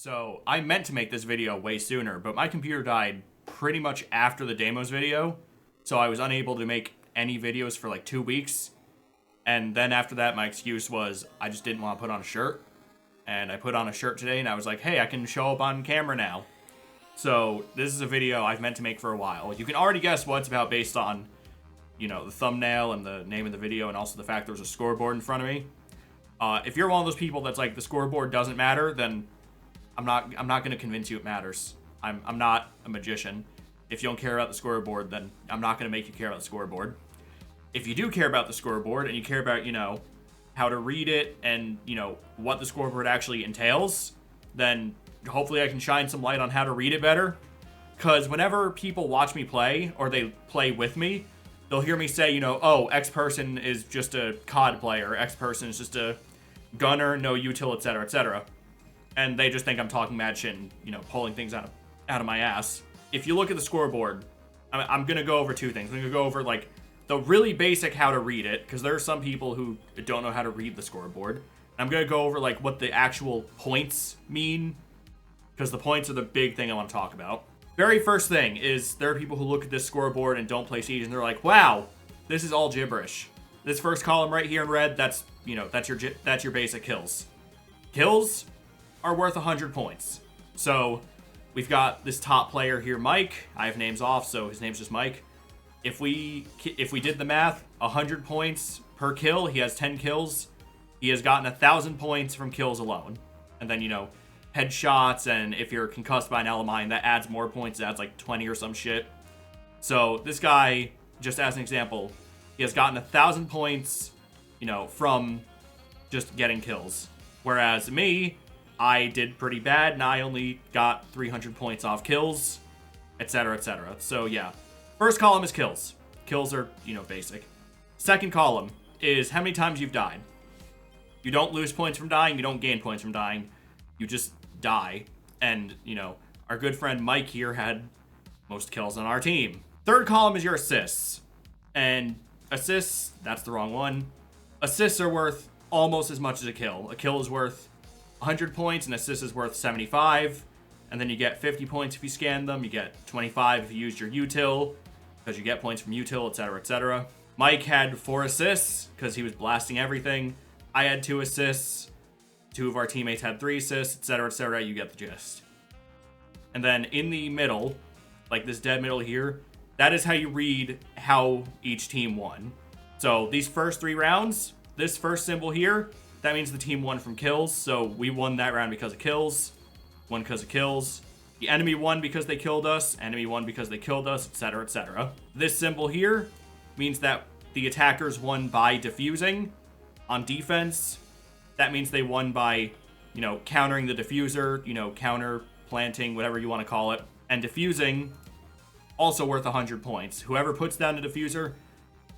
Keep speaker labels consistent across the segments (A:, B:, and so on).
A: So I meant to make this video way sooner, but my computer died pretty much after the demos video. So I was unable to make any videos for like 2 weeks. And then after that, my excuse was I just didn't want to put on a shirt. And I put on a shirt today and I was like, hey, I can show up on camera now. So this is a video I've meant to make for a while. You can already guess what it's about based on, you know, the thumbnail and the name of the video and also the fact there's a scoreboard in front of me. If you're one of those people that's like, the scoreboard doesn't matter, then I'm not going to convince you it matters. I'm not a magician. If you don't care about the scoreboard, then I'm not going to make you care about the scoreboard. If you do care about the scoreboard and you care about, you know, how to read it and, you know, what the scoreboard actually entails, then hopefully I can shine some light on how to read it better. Because whenever people watch me play or they play with me, they'll hear me say, you know, oh, X person is just a COD player, X person is just a gunner, no util, etc., etc. And they just think I'm talking mad shit and, you know, pulling things out of my ass. If you look at the scoreboard, I'm going to go over two things. I'm going to go over, like, the really basic how to read it, because there are some people who don't know how to read the scoreboard. I'm going to go over, like, what the actual points mean, because the points are the big thing I want to talk about. Very first thing is there are people who look at this scoreboard and don't play Siege, and they're like, wow, this is all gibberish. This first column right here in red, that's, you know, that's your basic kills. Kills are worth 100 points. So we've got this top player here, Mike. I have names off, so his name's just Mike. If we did the math, 100 points per kill, he has 10 kills. He has gotten 1,000 points from kills alone. And then, you know, headshots, and if you're concussed by an LMI, that adds more points. It adds like 20 or some shit. So this guy, just as an example, he has gotten 1,000 points, you know, from just getting kills. Whereas me, I did pretty bad, and I only got 300 points off kills, etc., etc. So yeah, first column is kills. Kills are, you know, basic. Second column is how many times you've died. You don't lose points from dying, you don't gain points from dying. You just die. And, you know, our good friend Mike here had most kills on our team. Third column is your assists. And assists, that's the wrong one. Assists are worth almost as much as a kill. A kill is worth 100 points, and assist is worth 75. And then you get 50 points if you scan them. You get 25 if you used your util, because you get points from util, etc., etc. Mike had 4 assists, because he was blasting everything. I had 2 assists. 2 of our teammates had 3 assists, etc., etc. You get the gist. And then in the middle, like this dead middle here, that is how you read how each team won. So these first 3 rounds, this first symbol here, that means the team won from kills. So we won that round because of kills. Won because of kills. The enemy won because they killed us. Enemy won because they killed us, etc., etc. This symbol here means that the attackers won by defusing. On defense, that means they won by, you know, countering the diffuser, you know, counter planting, whatever you want to call it. And diffusing, also worth 100 points. Whoever puts down the diffuser,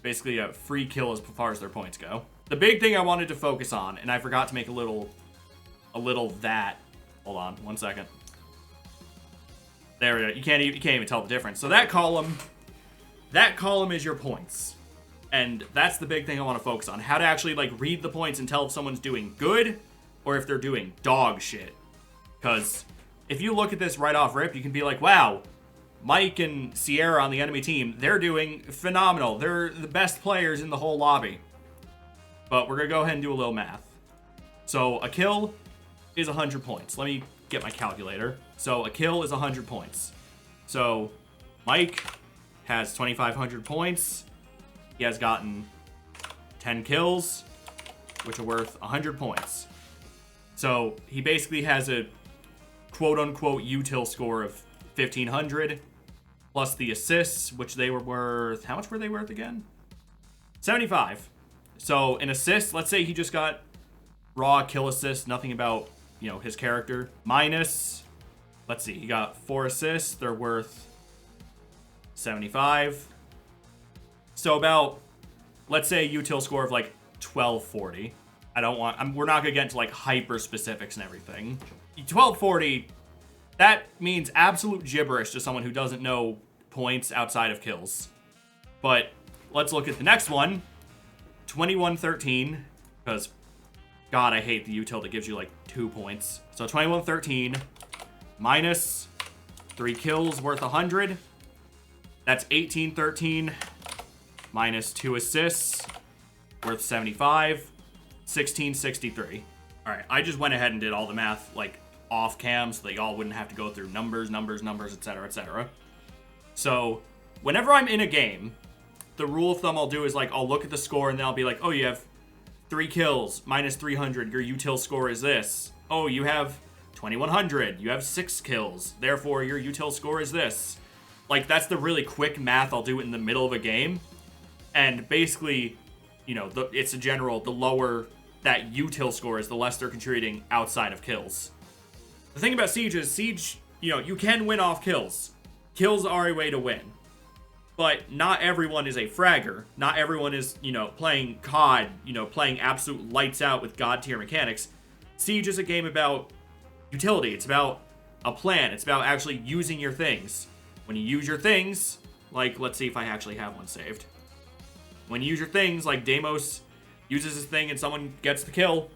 A: basically a free kill as far as their points go. The big thing I wanted to focus on, and I forgot to make a little that. Hold on, 1 second. There we go. You can't even tell the difference. So that column is your points. And that's the big thing I want to focus on. How to actually, like, read the points and tell if someone's doing good or if they're doing dog shit. Because if you look at this right off rip, you can be like, wow, Mike and Sierra on the enemy team, they're doing phenomenal. They're the best players in the whole lobby. But we're going to go ahead and do a little math. So a kill is 100 points. Let me get my calculator. So a kill is 100 points. So Mike has 2,500 points. He has gotten 10 kills, which are worth 100 points. So he basically has a quote-unquote util score of 1,500, plus the assists, which they were worth... How much were they worth again? 75. So an assist, let's say he just got raw kill assist, nothing about, you know, his character. Minus, let's see, he got 4 assists. They're worth 75. So about, let's say a util score of like 1240. We're not gonna get into like hyper specifics and everything. 1240, that means absolute gibberish to someone who doesn't know points outside of kills. But let's look at the next one, 2113, because God, I hate the util that gives you like 2 points. So 2113 minus 3 kills worth 100. That's 1813 minus 2 assists worth 75. 1663. All right, I just went ahead and did all the math like off cam so that y'all wouldn't have to go through numbers, etc., etc. So whenever I'm in a game, the rule of thumb I'll do is like I'll look at the score and then I'll be like, oh, you have 3 kills, minus 300. Your util score is this. Oh, you have 2100. You have 6 kills. Therefore, your util score is this. Like, that's the really quick math I'll do in the middle of a game. And basically, you know, it's a general, the lower that util score is, the less they're contributing outside of kills. The thing about Siege is, Siege, you know, you can win off kills. Kills are a way to win. But not everyone is a fragger. Not everyone is, you know, playing COD, you know, playing absolute lights out with God tier mechanics. Siege is a game about utility. It's about a plan. It's about actually using your things. When you use your things, like, let's see if I actually have one saved. When you use your things, like Deimos uses his thing and someone gets the kill,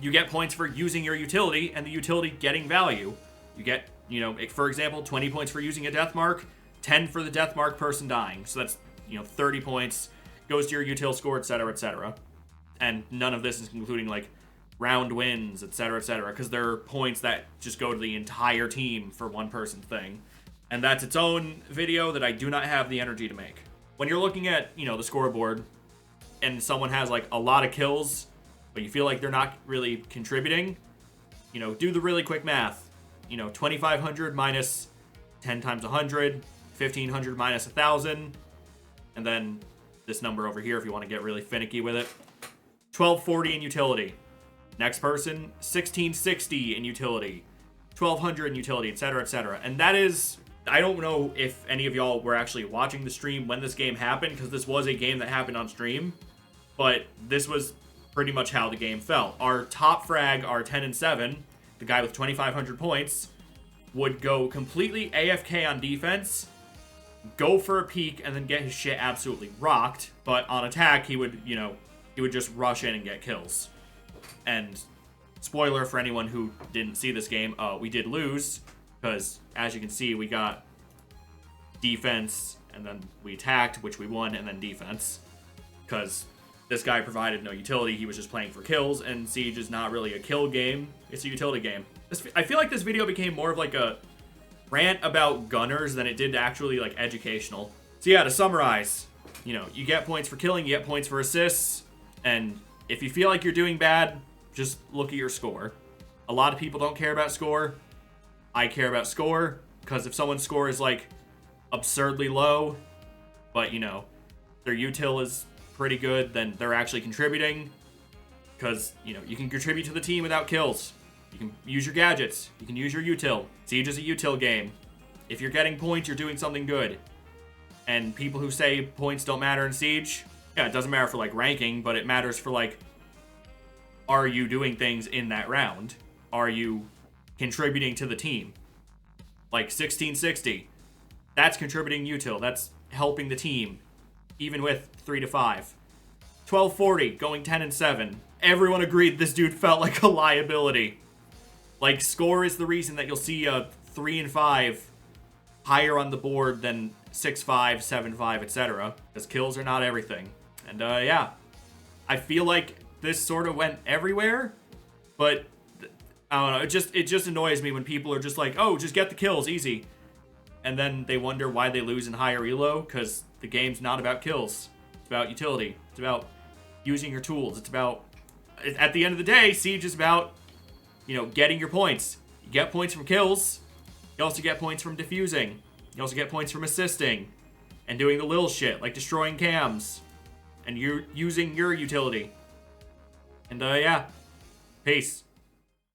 A: you get points for using your utility and the utility getting value. You get, you know, for example, 20 points for using a death mark, 10 for the death mark person dying. So that's, you know, 30 points, goes to your util score, etc., etc. And none of this is including, like, round wins, etc., etc., because there are points that just go to the entire team for one person's thing. And that's its own video that I do not have the energy to make. When you're looking at, you know, the scoreboard and someone has like a lot of kills, but you feel like they're not really contributing, you know, do the really quick math. You know, 2,500 minus 10 times 100, 1,500 minus 1,000, and then this number over here if you want to get really finicky with it. 1,240 in utility. Next person, 1,660 in utility. 1,200 in utility, etc., etc. And that is... I don't know if any of y'all were actually watching the stream when this game happened, because this was a game that happened on stream, but this was pretty much how the game felt. Our top frag, our 10 and 7, the guy with 2,500 points, would go completely AFK on defense, go for a peek, and then get his shit absolutely rocked, but on attack, he would, you know, he would just rush in and get kills. And spoiler for anyone who didn't see this game, we did lose, because, as you can see, we got defense, and then we attacked, which we won, and then defense. Because this guy provided no utility, he was just playing for kills, and Siege is not really a kill game, it's a utility game. I feel like this video became more of like a rant about gunners than it did actually like educational. So yeah, to summarize, you know, you get points for killing, you get points for assists, and if you feel like you're doing bad, just look at your score. A lot of people don't care about score. I care about score, because if someone's score is, like, absurdly low, but, you know, their util is pretty good, then they're actually contributing, because, you know, you can contribute to the team without kills. You can use your gadgets. You can use your util. Siege is a util game. If you're getting points, you're doing something good. And people who say points don't matter in Siege, yeah, it doesn't matter for, like, ranking, but it matters for, like, are you doing things in that round? Are you contributing to the team? Like 1660, that's contributing util, that's helping the team, even with 3 to 5. 1240, going 10 and 7. Everyone agreed this dude felt like a liability. Like, score is the reason that you'll see a 3 and 5 higher on the board than 6-5, 7-5, etc. Because kills are not everything. And yeah, I feel like this sort of went everywhere, but I don't know, it just annoys me when people are just like, oh, just get the kills, easy. And then they wonder why they lose in higher elo, because the game's not about kills. It's about utility. It's about using your tools. It's about, at the end of the day, Siege is about, you know, getting your points. You get points from kills. You also get points from defusing. You also get points from assisting and doing the little shit, like destroying cams. And you're using your utility. And yeah, peace.